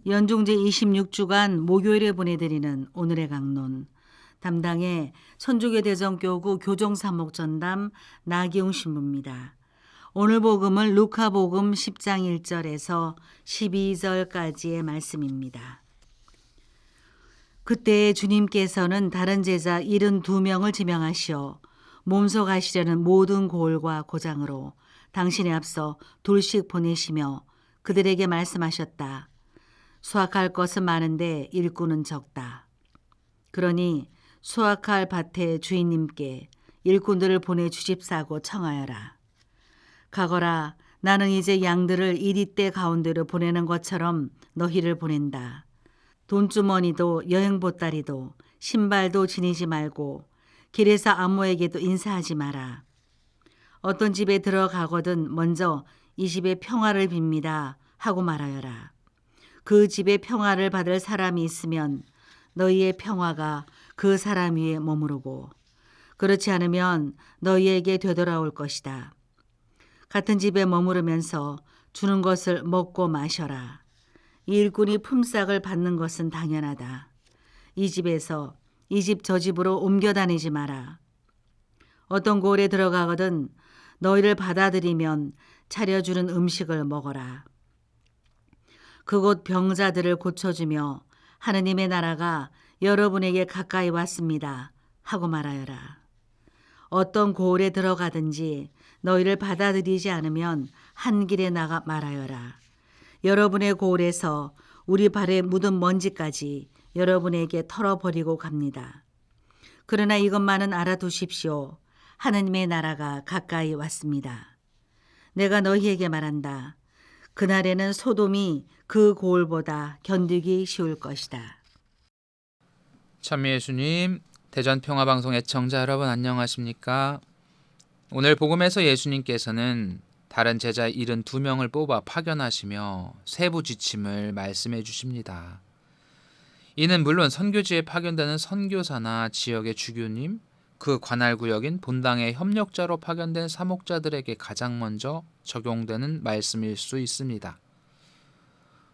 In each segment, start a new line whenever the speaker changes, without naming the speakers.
연중제 26주간 목요일에 보내드리는 오늘의 강론. 담당의 천주교 대전교구 교정사목전담 나기웅 신부입니다. 오늘 복음은 루카복음 10장 1절에서 12절까지의 말씀입니다. 그때 주님께서는 다른 제자 72명을 지명하시어 몸소 가시려는 모든 고을과 고장으로 당신에 앞서 둘씩 보내시며 그들에게 말씀하셨다. 수확할 것은 많은데 일꾼은 적다. 그러니 수확할 밭의 주인님께 일꾼들을 보내주십사고 청하여라. 가거라, 나는 이제 양들을 이리떼 가운데로 보내는 것처럼 너희를 보낸다. 돈주머니도 여행보따리도 신발도 지니지 말고 길에서 아무에게도 인사하지 마라. 어떤 집에 들어가거든 먼저 이 집에 평화를 빕니다 하고 말하여라. 그 집에 평화를 받을 사람이 있으면 너희의 평화가 그 사람 위에 머무르고 그렇지 않으면 너희에게 되돌아올 것이다. 같은 집에 머무르면서 주는 것을 먹고 마셔라. 이 일꾼이 품삯을 받는 것은 당연하다. 이 집에서 이 집 저 집으로 옮겨 다니지 마라. 어떤 고을에 들어가거든 너희를 받아들이면 차려주는 음식을 먹어라. 그곳 병자들을 고쳐주며 하느님의 나라가 여러분에게 가까이 왔습니다 하고 말하여라. 어떤 고을에 들어가든지 너희를 받아들이지 않으면 한 길에 나가 말하여라. 여러분의 고을에서 우리 발에 묻은 먼지까지 여러분에게 털어버리고 갑니다. 그러나 이것만은 알아두십시오. 하느님의 나라가 가까이 왔습니다. 내가 너희에게 말한다. 그날에는 소돔이 그 고을보다 견디기 쉬울 것이다.
찬미 예수님, 대전평화방송 애청자 여러분 안녕하십니까? 오늘 복음에서 예수님께서는 다른 제자 72명을 뽑아 파견하시며 세부 지침을 말씀해 주십니다. 이는 물론 선교지에 파견되는 선교사나 지역의 주교님, 그 관할구역인 본당의 협력자로 파견된 사목자들에게 가장 먼저 적용되는 말씀일 수 있습니다.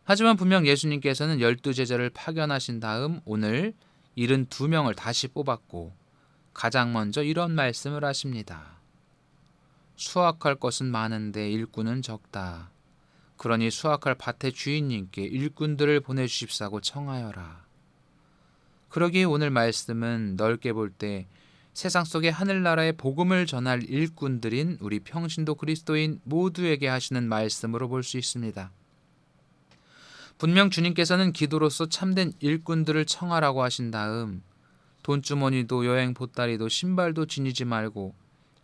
하지만 분명 예수님께서는 12제자를 파견하신 다음 오늘 72명을 다시 뽑았고 가장 먼저 이런 말씀을 하십니다. 수확할 것은 많은데 일꾼은 적다. 그러니 수확할 밭의 주인님께 일꾼들을 보내주십사고 청하여라. 그러기에 오늘 말씀은 넓게 볼 때 세상 속의 하늘나라의 복음을 전할 일꾼들인 우리 평신도 그리스도인 모두에게 하시는 말씀으로 볼 수 있습니다. 분명 주님께서는 기도로서 참된 일꾼들을 청하라고 하신 다음 돈주머니도 여행 보따리도 신발도 지니지 말고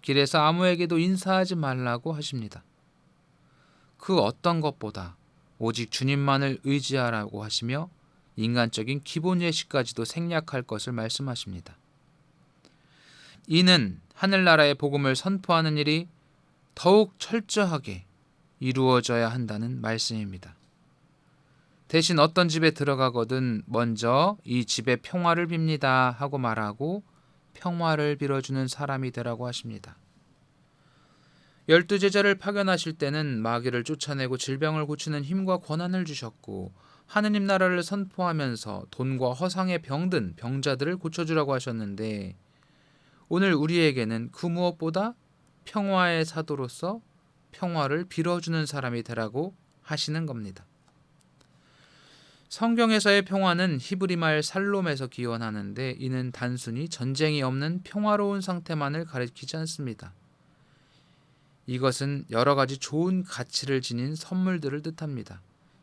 길에서 아무에게도 인사하지 말라고 하십니다. 그 어떤 것보다 오직 주님만을 의지하라고 하시며 인간적인 기본 예식까지도 생략할 것을 말씀하십니다. 이는 하늘나라의 복음을 선포하는 일이 더욱 철저하게 이루어져야 한다는 말씀입니다. 대신 어떤 집에 들어가거든 먼저 이 집에 평화를 빕니다 하고 말하고 평화를 빌어주는 사람이 되라고 하십니다. 12제자를 파견하실 때는 마귀를 쫓아내고 질병을 고치는 힘과 권한을 주셨고 하느님 나라를 선포하면서 돈과 허상에 병든 병자들을 고쳐주라고 하셨는데 오늘 우리에게는 그 무엇보다 평화의 사도로서 평화를 빌어주는 사람이 되라고 하시는 겁니다. 성경에서의 평화는 히브리말 살롬에서 기원하는데 이는 단순히 전쟁이 없는 평화로운 상태만을 가리키지 않습니다. 이것은 여러 가지 좋은 가치를 지닌 선물들을 뜻합니다.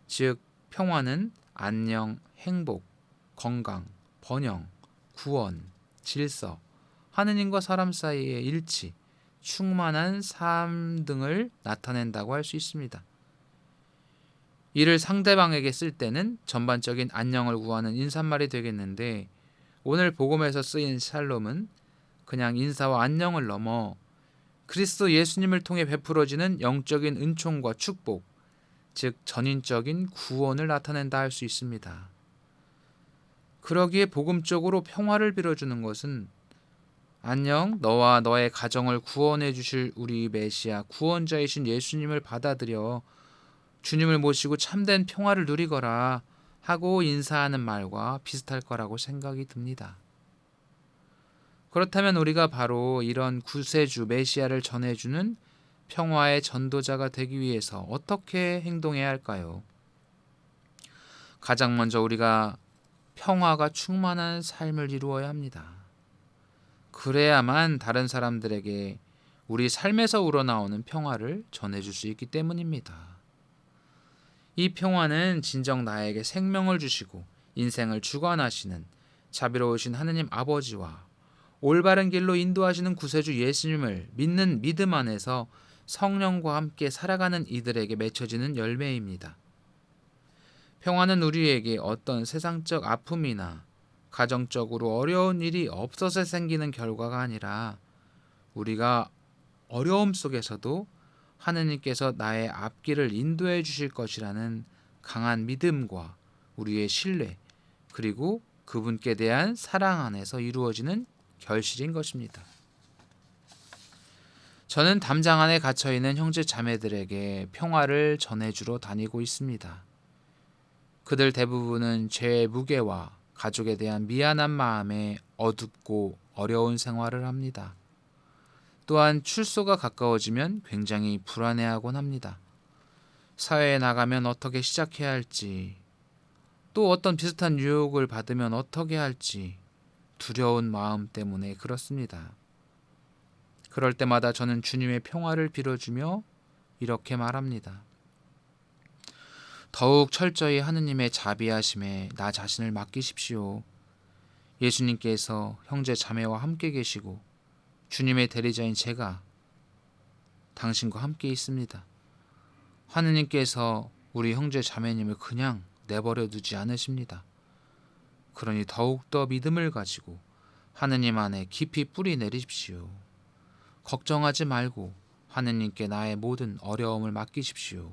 즉 평화는 안녕, 행복, 건강, 번영, 구원, 질서, 하느님과 사람 사이의 일치, 충만한 삶 등을 나타낸다고 할 수 있습니다. 이를 상대방에게 쓸 때는 전반적인 안녕을 구하는 인사말이 되겠는데 오늘 복음에서 쓰인 샬롬은 그냥 인사와 안녕을 넘어 그리스도 예수님을 통해 베풀어지는 영적인 은총과 축복, 즉 전인적인 구원을 나타낸다 할 수 있습니다. 그러기에 복음적으로 평화를 빌어주는 것은 안녕, 너와 너의 가정을 구원해 주실 우리 메시아 구원자이신 예수님을 받아들여 주님을 모시고 참된 평화를 누리거라 하고 인사하는 말과 비슷할 거라고 생각이 듭니다. 그렇다면 우리가 바로 이런 구세주 메시아를 전해주는 평화의 전도자가 되기 위해서 어떻게 행동해야 할까요? 가장 먼저 우리가 평화가 충만한 삶을 이루어야 합니다. 그래야만 다른 사람들에게 우리 삶에서 우러나오는 평화를 전해줄 수 있기 때문입니다. 이 평화는 진정 나에게 생명을 주시고 인생을 주관하시는 자비로우신 하느님 아버지와 올바른 길로 인도하시는 구세주 예수님을 믿는 믿음 안에서 성령과 함께 살아가는 이들에게 맺혀지는 열매입니다. 평화는 우리에게 어떤 세상적 아픔이나 가정적으로 어려운 일이 없어서 생기는 결과가 아니라 우리가 어려움 속에서도 하느님께서 나의 앞길을 인도해 주실 것이라는 강한 믿음과 우리의 신뢰, 그리고 그분께 대한 사랑 안에서 이루어지는 결실인 것입니다. 저는 담장 안에 갇혀있는 형제 자매들에게 평화를 전해주러 다니고 있습니다. 그들 대부분은 죄의 무게와 가족에 대한 미안한 마음에 어둡고 어려운 생활을 합니다. 또한 출소가 가까워지면 굉장히 불안해하곤 합니다. 사회에 나가면 어떻게 시작해야 할지, 또 어떤 비슷한 유혹을 받으면 어떻게 할지 두려운 마음 때문에 그렇습니다. 그럴 때마다 저는 주님의 평화를 빌어주며 이렇게 말합니다. 더욱 철저히 하느님의 자비하심에 나 자신을 맡기십시오. 예수님께서 형제 자매와 함께 계시고 주님의 대리자인 제가 당신과 함께 있습니다. 하느님께서 우리 형제 자매님을 그냥 내버려 두지 않으십니다. 그러니 더욱더 믿음을 가지고 하느님 안에 깊이 뿌리 내리십시오. 걱정하지 말고 하느님께 나의 모든 어려움을 맡기십시오.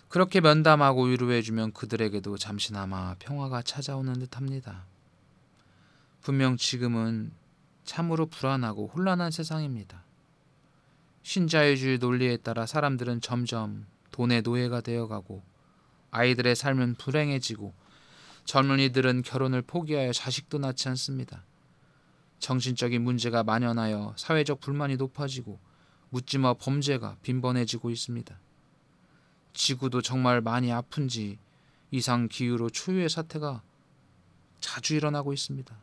그렇게 면담하고 위로해주면 그들에게도 잠시나마 평화가 찾아오는 듯합니다. 분명 지금은 참으로 불안하고 혼란한 세상입니다. 신자유주의 논리에 따라 사람들은 점점 돈의 노예가 되어가고 아이들의 삶은 불행해지고 젊은이들은 결혼을 포기하여 자식도 낳지 않습니다. 정신적인 문제가 만연하여 사회적 불만이 높아지고 묻지마 범죄가 빈번해지고 있습니다. 지구도 정말 많이 아픈지 이상 기후로 초유의 사태가 자주 일어나고 있습니다.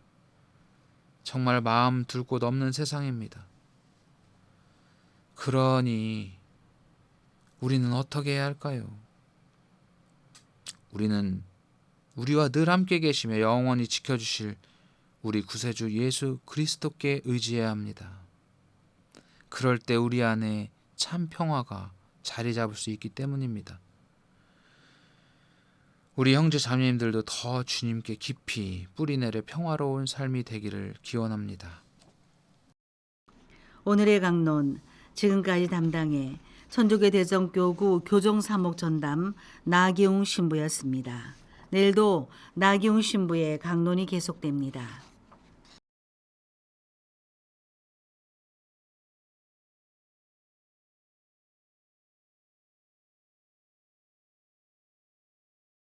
정말 마음 둘 곳 없는 세상입니다. 그러니 우리는 어떻게 해야 할까요? 우리는 우리와 늘 함께 계시며 영원히 지켜주실 우리 구세주 예수 그리스도께 의지해야 합니다. 그럴 때 우리 안에 참 평화가 자리 잡을 수 있기 때문입니다. 우리 형제 자매님들도 더 주님께 깊이 뿌리내려 평화로운 삶이 되기를 기원합니다.
오늘의 강론, 지금까지 담당해 천주교 대전교구 교정사목 전담 나기웅 신부였습니다. 내일도 나기웅 신부의 강론이 계속됩니다.